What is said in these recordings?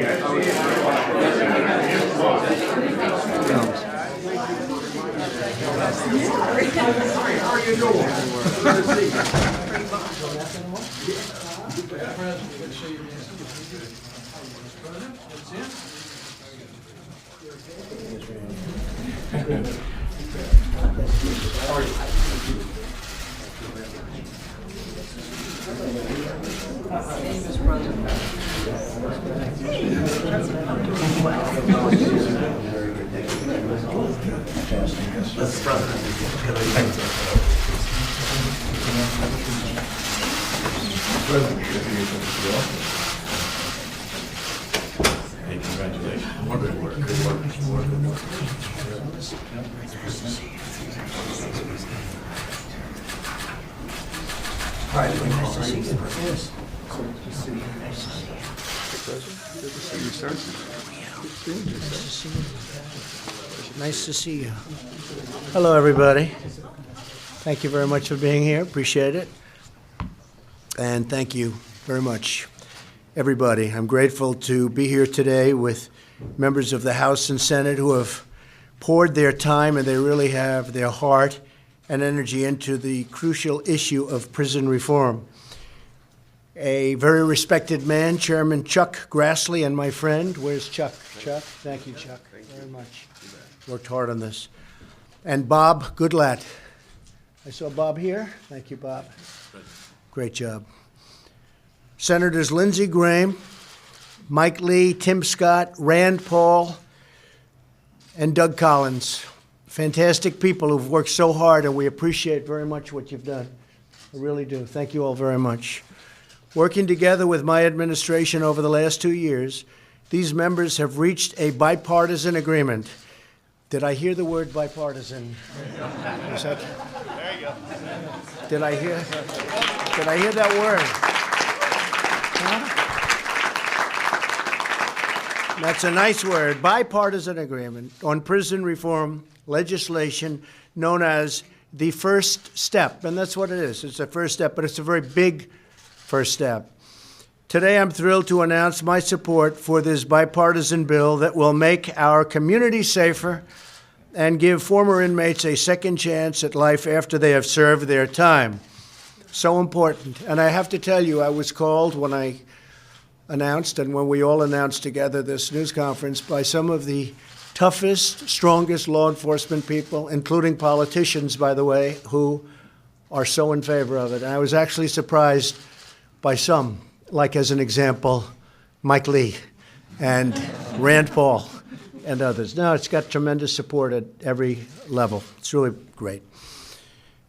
Hey, congratulations. More good work. Good work. Good work. Hi. Nice to see you. Yes. Nice to see you. Hello, everybody. Thank you very much for being here. Appreciate it. And thank you very much, everybody. I'm grateful to be here today with members of the House and Senate who have poured their time, and they really have their heart and energy into the crucial issue of prison reform. A very respected man, Chairman Chuck Grassley, and my friend, where's Chuck? Chuck, thank you, Chuck, very much. Worked hard on this. And Bob Goodlatte. I saw Bob here. Thank you, Bob. Great job. Senators Lindsey Graham, Mike Lee, Tim Scott, Rand Paul, and Doug Collins. Fantastic people who've worked so hard, and we appreciate very much what you've done. I really do. Thank you all very much. Working together with my administration over the last 2 years, these members have reached a bipartisan agreement. Did I hear the word bipartisan? Is that, there you go. Did I hear that word? Huh? That's a nice word. Bipartisan agreement on prison reform legislation known as the first step. And that's what it is. It's a first step, but it's a very big first step. Today, I'm thrilled to announce my support for this bipartisan bill that will make our community safer and give former inmates a second chance at life after they have served their time. So important. And I have to tell you, I was called when I announced, and when we all announced together this news conference, by some of the toughest, strongest law enforcement people, including politicians, by the way, who are so in favor of it. And I was actually surprised by some, like, as an example, Mike Lee and Rand Paul and others. No, it's got tremendous support at every level. It's really great.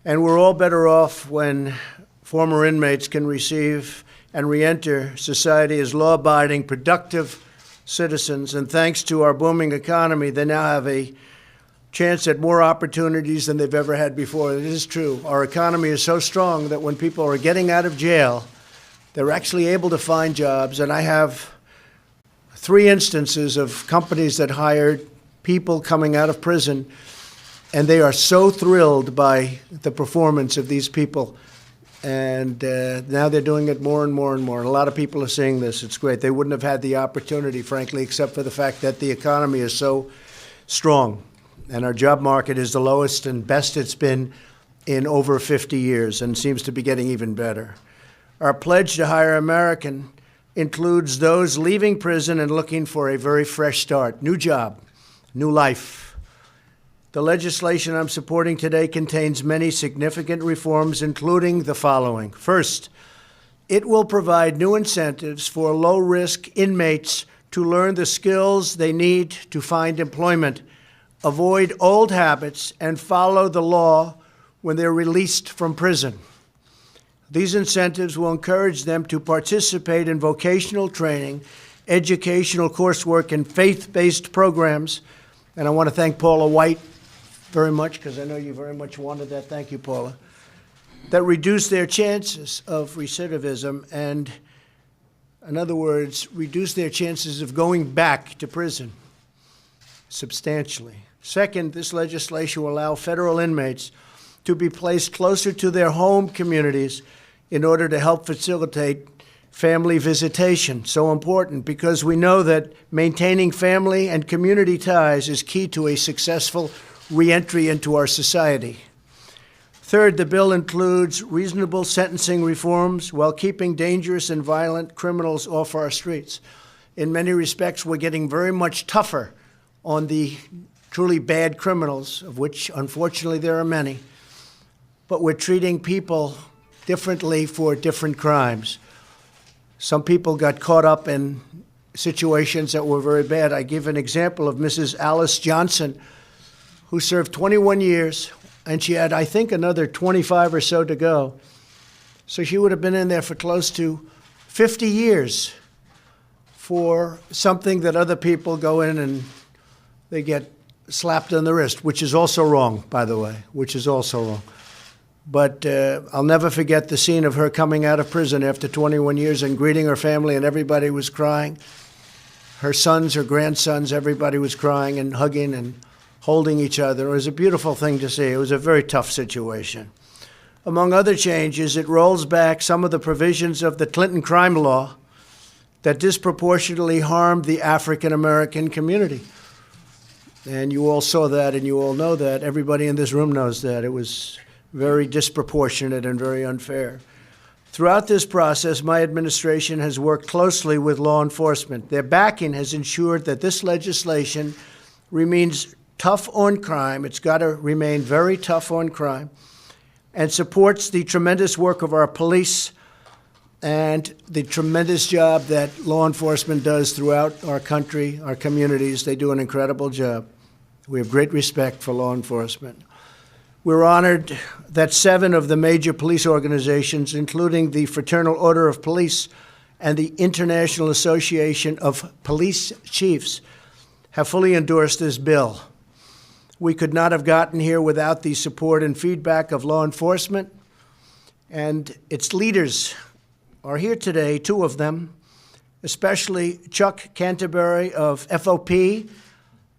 And we're all better off when former inmates can receive and reenter society as law-abiding, productive citizens. And thanks to our booming economy, they now have a chance at more opportunities than they've ever had before. It is true. Our economy is so strong that when people are getting out of jail, they're actually able to find jobs. And I have 3 instances of companies that hired people coming out of prison, and they are so thrilled by the performance of these people. And now they're doing it more and more and more. And a lot of people are seeing this. It's great. They wouldn't have had the opportunity, frankly, except for the fact that the economy is so strong. And our job market is the lowest and best it's been in over 50 years and seems to be getting even better. Our pledge to hire American includes those leaving prison and looking for a very fresh start, new job, new life. The legislation I'm supporting today contains many significant reforms, including the following. First, it will provide new incentives for low-risk inmates to learn the skills they need to find employment, avoid old habits, and follow the law when they're released from prison. These incentives will encourage them to participate in vocational training, educational coursework, and faith-based programs. And I want to thank Paula White very much, because I know you very much wanted that. Thank you, Paula. That reduce their chances of recidivism and, in other words, reduce their chances of going back to prison substantially. Second, this legislation will allow federal inmates to be placed closer to their home communities in order to help facilitate family visitation, so important because we know that maintaining family and community ties is key to a successful reentry into our society. Third, the bill includes reasonable sentencing reforms while keeping dangerous and violent criminals off our streets. In many respects, we're getting very much tougher on the truly bad criminals, of which unfortunately there are many, but we're treating people differently for different crimes. Some people got caught up in situations that were very bad. I give an example of Mrs. Alice Johnson, who served 21 years, and she had, I think, another 25 or so to go. So she would have been in there for close to 50 years for something that other people go in and they get slapped on the wrist, which is also wrong, by the way, which is also wrong. But I'll never forget the scene of her coming out of prison after 21 years and greeting her family, and everybody was crying. Her sons, her grandsons, everybody was crying and hugging and holding each other. It was a beautiful thing to see. It was a very tough situation. Among other changes, it rolls back some of the provisions of the Clinton crime law that disproportionately harmed the African-American community. And you all saw that, and you all know that. Everybody in this room knows that. It was very disproportionate and very unfair. Throughout this process, my administration has worked closely with law enforcement. Their backing has ensured that this legislation remains tough on crime. It's got to remain very tough on crime, and supports the tremendous work of our police and the tremendous job that law enforcement does throughout our country, our communities. They do an incredible job. We have great respect for law enforcement. We're honored that 7 of the major police organizations, including the Fraternal Order of Police and the International Association of Police Chiefs, have fully endorsed this bill. We could not have gotten here without the support and feedback of law enforcement, and its leaders are here today, 2 of them, especially Chuck Canterbury of FOP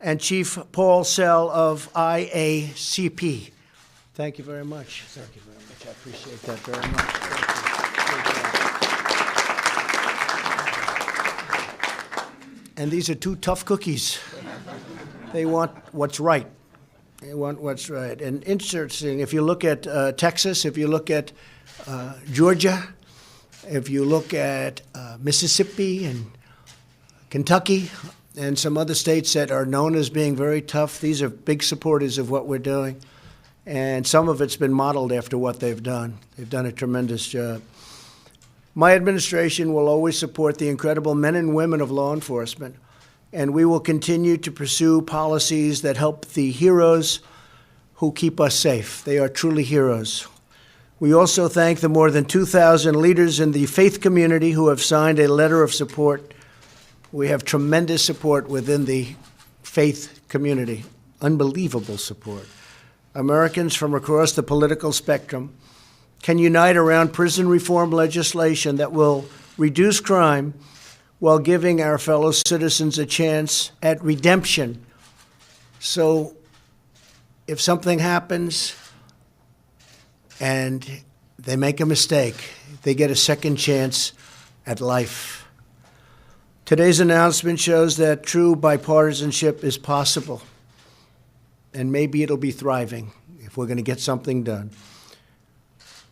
and Chief Paul Sell of IACP. Thank you very much. Thank you very much. I appreciate that very much. And these are 2 tough cookies. They want what's right. They want what's right. And interesting, if you look at Texas, if you look at Georgia, if you look at Mississippi and Kentucky and some other states that are known as being very tough, these are big supporters of what we're doing. And some of it's been modeled after what they've done. They've done a tremendous job. My administration will always support the incredible men and women of law enforcement, and we will continue to pursue policies that help the heroes who keep us safe. They are truly heroes. We also thank the more than 2,000 leaders in the faith community who have signed a letter of support. We have tremendous support within the faith community, unbelievable support. Americans from across the political spectrum can unite around prison reform legislation that will reduce crime while giving our fellow citizens a chance at redemption. So if something happens and they make a mistake, they get a second chance at life. Today's announcement shows that true bipartisanship is possible. And maybe it'll be thriving if we're going to get something done.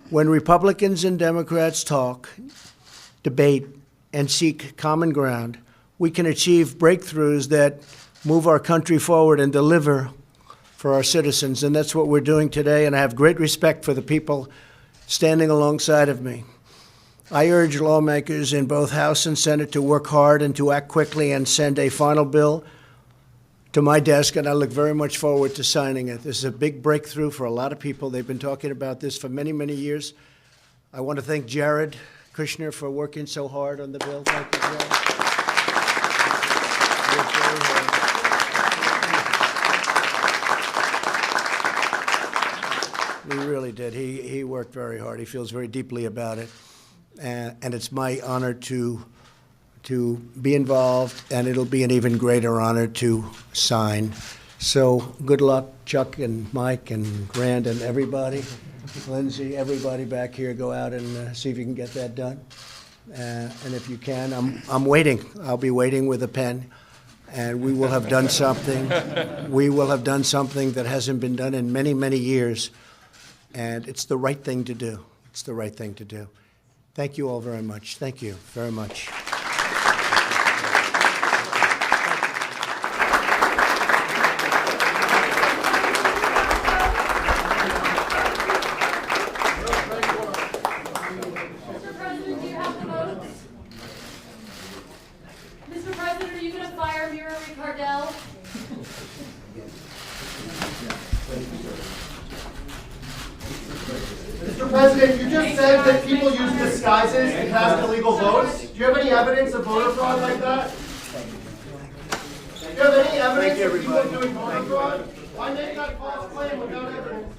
When Republicans and Democrats talk, debate, and seek common ground, we can achieve breakthroughs that move our country forward and deliver for our citizens. And that's what we're doing today, and I have great respect for the people standing alongside of me. I urge lawmakers in both House and Senate to work hard and to act quickly and send a final bill to my desk, and I look very much forward to signing it. This is a big breakthrough for a lot of people. They've been talking about this for many, many years. I want to thank Jared Kushner for working so hard on the bill. Thank you, Jared. He really did. He worked very hard. He feels very deeply about it. And it's my honor to be involved, and it'll be an even greater honor to sign. So good luck, Chuck and Mike and Rand and everybody. Lindsay, everybody back here, go out and see if you can get that done. And if you can, I'm waiting. I'll be waiting with a pen, and we will have done something. We will have done something that hasn't been done in many, many years, and it's the right thing to do. It's the right thing to do. Thank you all very much. Thank you very much. Mr. President, do you have the votes? Mr. President, are you going to fire Mira Ricardel? Mr. President, you just said that people use disguises to cast illegal votes. Do you have any evidence of voter fraud like that? Do you have any evidence of people doing voter fraud? Why make that false claim without evidence?